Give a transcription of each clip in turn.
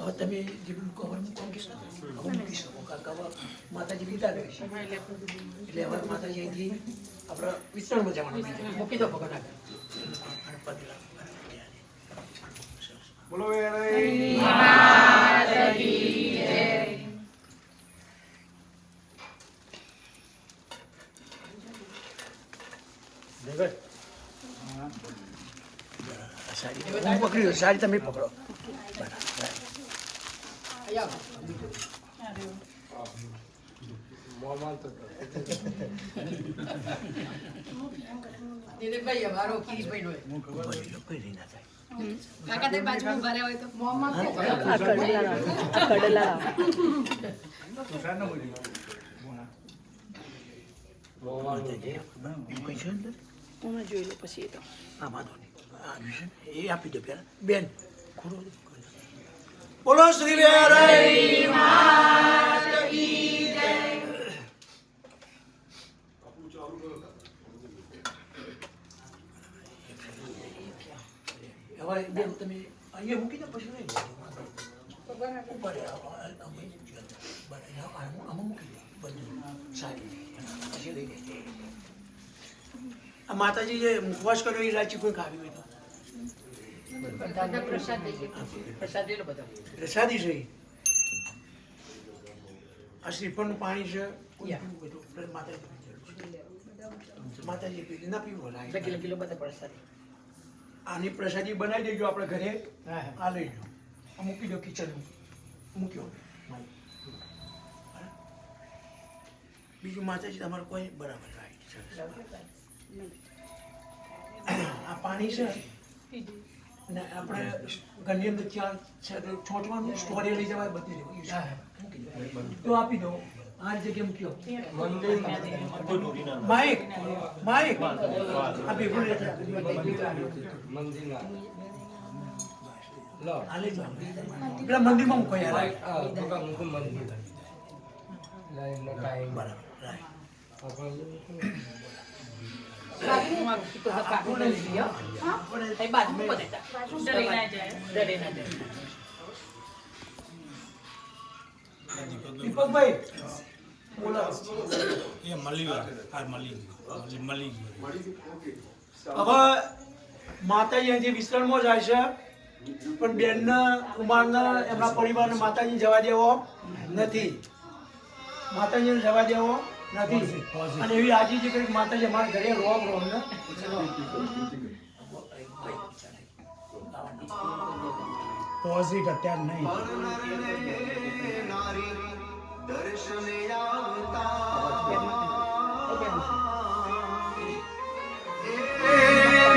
હવે તમે જે બધું કવર મૂકી શકો હવે મૂકી શકો કારણ કે હવે માતાજી વિદા લે છે એટલે હવે માતાજી અહીંથી આપણે વિસ્તરણમાં જવાનું મૂકી દો ભગવાન આગળ બોલો હું પકડી સારી તમે પકડો જોઈ લો પછી તો હા વાંધો નહીં એ આપી દો પેલા બેન બોલો શ્રી વેરાઈ માતા કી જય હવે બેન તમે અહીંયા મૂકી દો પછી નહીં આમાં મૂકી દો બધું સારી પછી લઈ લે આ માતાજી જે મુખવાસ કર્યો એ રાચી કોઈ ખાવી હોય તો પ્રસાદી છે આ શ્રીફળનું પાણી છે માતાજી પીલી ના પીવો કિલો બધા પ્રસાદી આની પ્રસાદી બનાવી દેજો આપણે ઘરે આ લઈ લો આ મૂકી દો કિચનમાં મૂક્યો બીજું માતાજી તમારું કોઈ બરાબર રાઈટ છે આ પાણી છે ને આપણે ઘરની અંદર ચાર છોટવાનું સ્ટોરે લઈ જવાય બધી તો આપી દો આ જગ્યાએ મૂક્યો માઇક માઇક આ ભેગું પેલા મંદિરમાં મૂકો યાર દીપકભાઈ હવે માતાજી અહીંથી વિસ્તરણમાં જાય છે પણ બેનના કુમારના એમના પરિવારને માતાજી જવા દેવો નથી માતાજીને જવા દેવો નથી અને એવી આજી જે કરી માતાજી અમારા ઘરે રોમ રોમ ને પોઝિટ અત્યાર નહીં દર્શને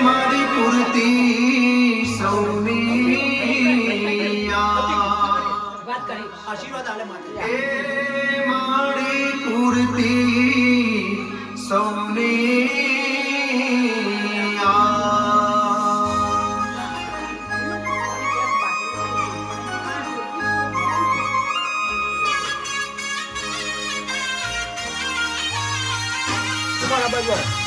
મારી પૂર્તિ સૌની આશીર્વાદ આલે માતાજી મારી પૂર્તિ સૌની તમારા બાજુ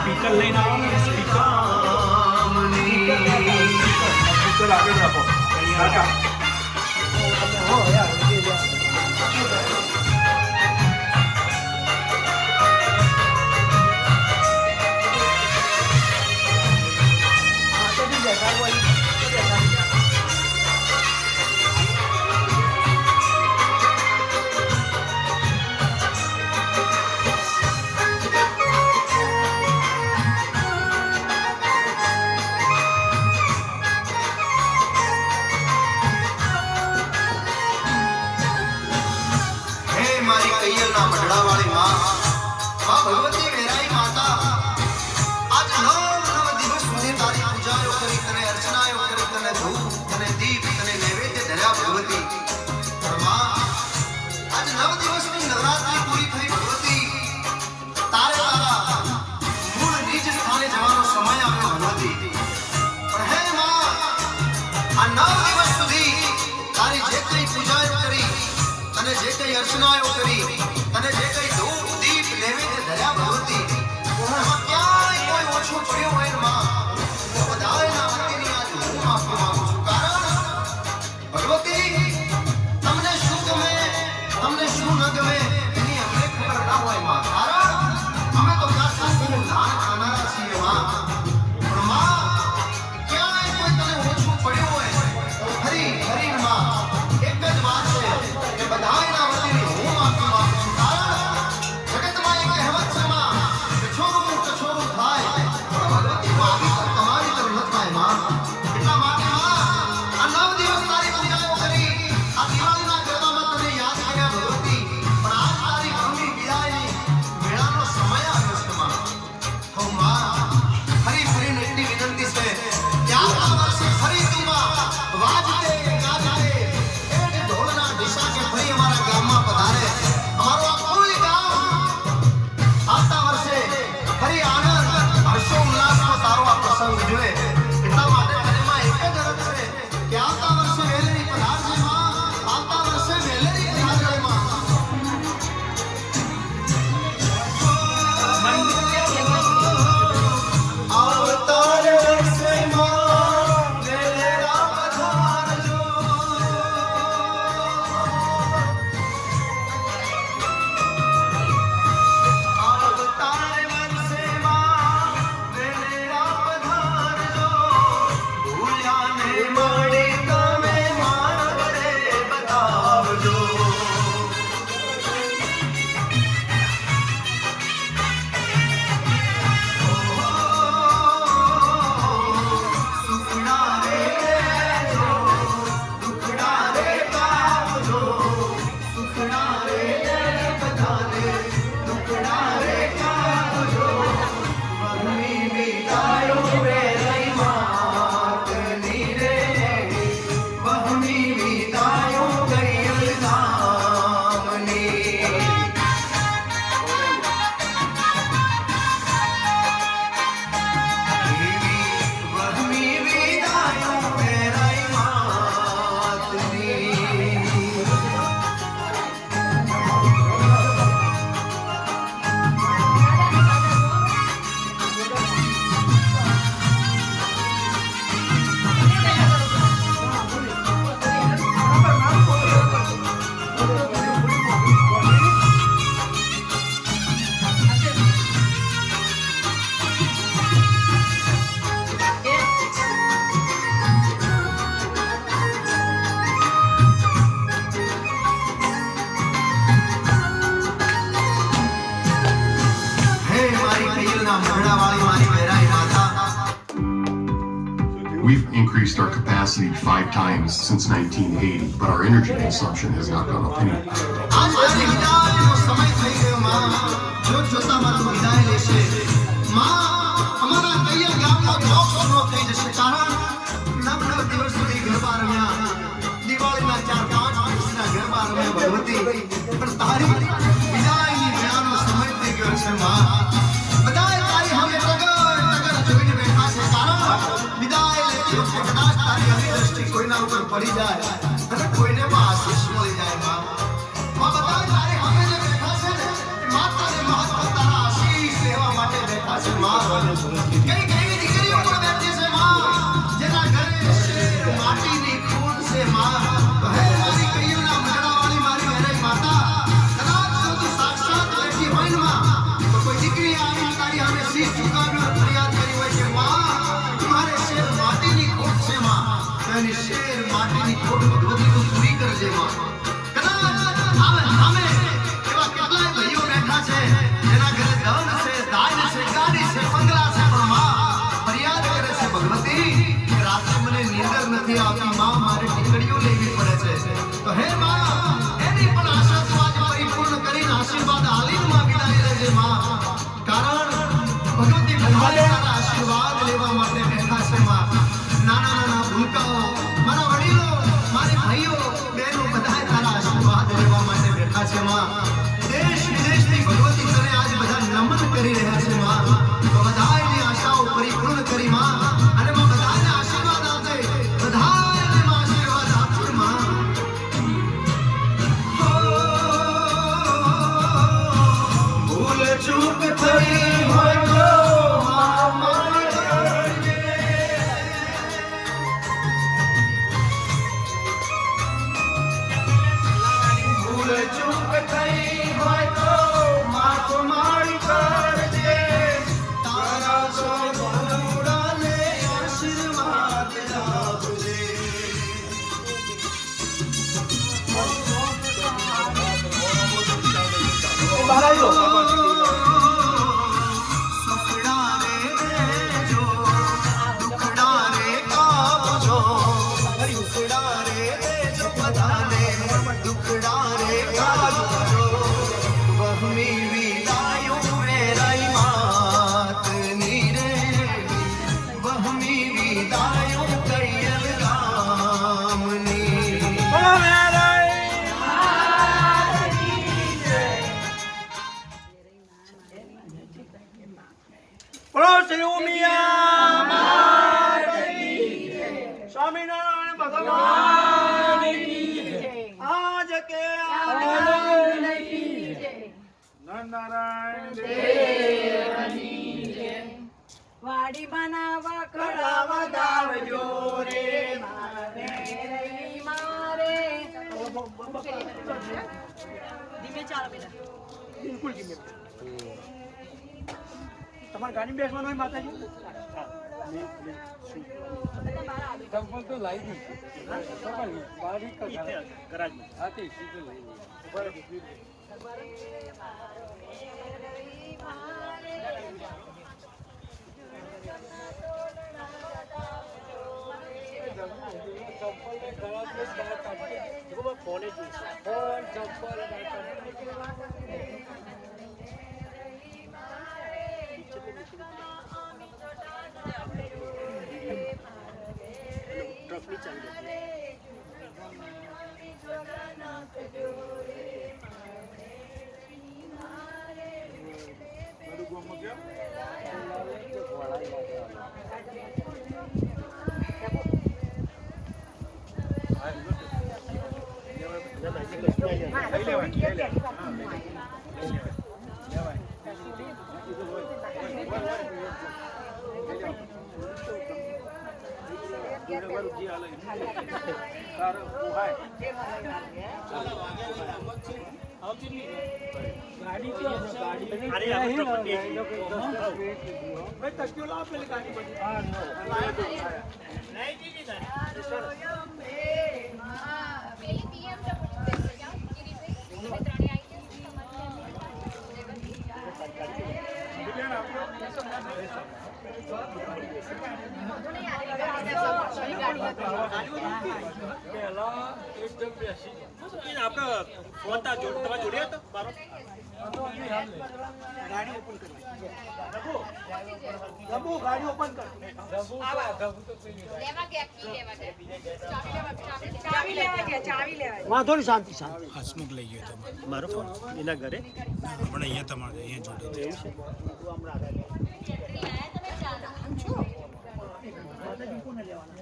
સ્પીકર લઈને આવો ને સ્પીકર આગળ રાખો હો યાર ભગવતી વેરાઈ માતા આજ 9 દિવસ સુધી તારી પૂજાઓ કરી તને અર્ચનાઓ કરી તને ધૂપ તને દીપ તને નૈવેદ્ય ધર્યા ભગવતી પણ માં આજ 9 દિવસની નવરાત્રી પૂરી થઈ ભગવતી તારે તારા મૂળ નિજ સ્થાને જવાનો સમય આવ્યો ભગવતી પણ હે માં આ 9 દિવસ સુધી તારી જે કઈ પૂજાઓ કરી તને જે કઈ અર્ચનાઓ કરી તને જે કઈ ધૂપ દીપ નૈવેદ્ય ધર્યા ભગવતી એમાં ક્યાંય કોઈ ઓછું પડ્યું હોય ને માં તો બધાયના વતીની આજ હું માફી માંગુ છું કારણ ભગવતી તમને શું ગમે તમને શું ન ગમે એની અમને ખબર ના હોય માં કારણ અમે તો કાશાનું દાન ખાનારા છીએ માં પણ માં ક્યાંય કોઈ તને ઓછું પડ્યું હોય તો હરી માં એક જ વાત છે કે બધાયના વતીની હું માફી માંગુ છું કારણ જગતમાં એક કહેવત છે માં કછોરું થાય પણ ભગવતી માફી તમારી તરફ ન થાય માં એટલા માટે માં આ 9 દિવસ તારી પૂજાઓ કરી આ દિવાળીના ગરબામાં તને યાદ કર્યા ભગવતી પણ આજ તારી ભૂમિ વિદાયની વેળાનો સમય આવ્યો છે માં હો માં ફરી ફરીને એટલી વિનંતી છે કે આ વર્ષે ફરી તું માં વાજતે ગાજતે એક ઢોલના દિશા કે ફરી અમારા ગામમાં પધારે અમારો આ કોઈ ગામ આવતા વર્ષે ફરી આનંદ હર્ષો ઉલ્લાસનો તારો આ પ્રસંગ ઉજવે એટલા માટે તનેમાં એક જ અરજ છે કે આવતા વર્ષે વહેલેરી પધારજે માં આવતા વર્ષે વહેલેરી પધારજે માં આવતા વર્ષે માં વહેલેરા પધારજો આવતાર વર્ષે માં વહેલેરા પધારજો ભૂલ્યાને મળી તમે મારે બતાવજો સુખડા રે લેજો દુખડા રે કાપજો સુખડા રે બધાને દુખડા રે કાપજો વહમી વિદાયો વેરાઈ માતની રે વહમી વિદાયો ગઈલ ધામની વહમી વિદાયો વેરાઈ માતની હે મારી કૈયલના મઢડાવાળી મારી વેરાઈ માતા We've increased our capacity 5 times since 1980, but our energy consumption has not gone up any. આજ તારી વિદાયનો સમય થઈ ગયો માં જોત જોતામાં તું વિદાય લેશે માં અમારા કૈયલ ગામનો જોક પૂરો થઈ જશે કારણ 9 દિવસ સુધી ગરબા રમ્યા દિવાળીના 4-5 દિવસના ગરબા રમ્યા ભગવતી પણ તારી વિદાયની વેળાનો સમય થઈ ગયો છે માં બધાય તારી હવે ટગર જોઈને બેઠા છે કારણ વિદાય લેતી વખતે કદાચ તારી આવી દ્રષ્ટિ કોઈના ઉપર પડી જાય અને કોઈને પણ આશીષ મળી જાય માં બધાય તારી હવે જે બેઠા છે ને એ માતાને મહત્વ તારા આશીષ લેવા માટે બેઠા છે માં કઈ કઈ દીકરીઓ પણ બેઠી છે માં જેના ઘરે શેર માટીની ખૂટ છે માં તો હે મારી કૈયલના મઢડાવાળી મારી વેરાઈ માતા કદાચ જો તું સાક્ષાત બેઠી હોય ને માં તો કોઈ દીકરી આવી તારી સામે શીશ ઝુકાવ્યો ફરિયાદ કરી હોય કે માં તમારે શેર માટીની ખોટ છે માં તો એની શેર માટીની ખોટ ભગવતી તું પૂરી કરજે માં કદાચ આવે સામે એવા કેટલાય ભાઈઓ બેઠા છે જેના ઘરે ધન છે દાન છે ગાડી છે બંગલા છે પણ માં ફરિયાદ કરે છે ભગવતી કે રાત્રે મને નીંદર નથી આવતી માં મારે ટીકડીઓ લેવી પડે છે તો હે માં એની પણ આશા તું આજ પરિપૂર્ણ કરીને આશીર્વાદ આલીન માં વિદાય લેજે માં રહ્યા છે માં દેશ વિદેશથી ભગવતી તને આજ બધા નમન કરી રહ્યા છે માં તો બધાની આશાઓ પરિપૂર્ણ કરી માં અને માં બધાને આશીર્વાદ આપજે બધાને માં આશીર્વાદ આપજે માં ભૂલ ચૂક થઈ હોય તો માફ કરજે ભૂલ ચૂક થઈ હોય તો માફ મારી કરજે તારા સદગુણાને આશીર્વાદ આપજે બહાર આવી જાઓ. સુખડા રે દેજો દુખડા રે કાપજો સુખડા રે દેજો બધાને દુખડા રે કાપજો વહમી વિદાયો વેરાઈ માતની રે વહમી વિદાયો કૈયલ ગામની બોલો મેરાઈ. બોલો શ્રી ઉમિયા માતાજી. સ્વામિનારાયણ ભગવાન આજ કે આનંદ નારાયણ વાડી બનાવવા કળા વધાવજો રે મારે રહી મારે ધીમે ચાલો બેટા. બિલકુલ જીમે. તમારે ગાડી બેસવાનું હોય માતાજી? ચંપલ તો લાવી દીધું બારીક હાથી સીધું લઈ ભાઈ તકીઓ લાવો પેલી ગાડી બધી. ગાડી ઓપન કરવા રઘુ ગાડી ઓપન કર. વાંધો નહીં, શાંતિ શાંતિ. હસમુખ લઈ ગયો હતો મારો ફોન એના ઘરે પણ અહીંયા તમારે અહીંયા જોડે છે. માતાજી કોને લેવાના?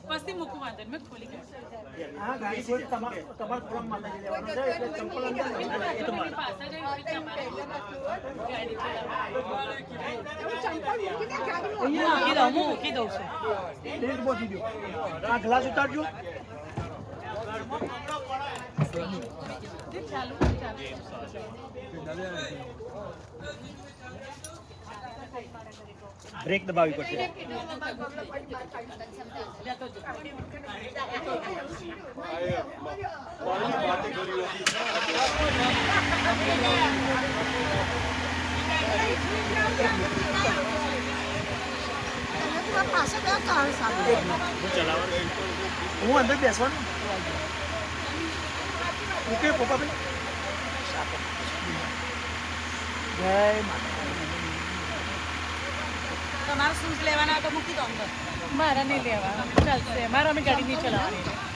પછી મૂકું વાંધો નહીં, મેં ખોલી કાઢી. હા, ગાડી ખોલી. તમારે થોડા માતાજી લેવાના છે એટલે ચંપલ અંદર નહીં. એ તો મારી પાસે જ આવી રીતે તમારે ગાડી ચલાવવાની. મૂકી દઉં છું. લેટ પહોંચી ગયો. આ ગ્લાસ ઉતારજો. બ્રેક દબાવવી પડશે હું અંદર બેસવાનું ઓકે પપ્પાભાઈ જય માતા તમારે શૂઝ લેવાના તો મૂકી દો અંદર મારા નહીં લેવા ચાલશે મારા અમે ગાડી નહીં ચલાવવાની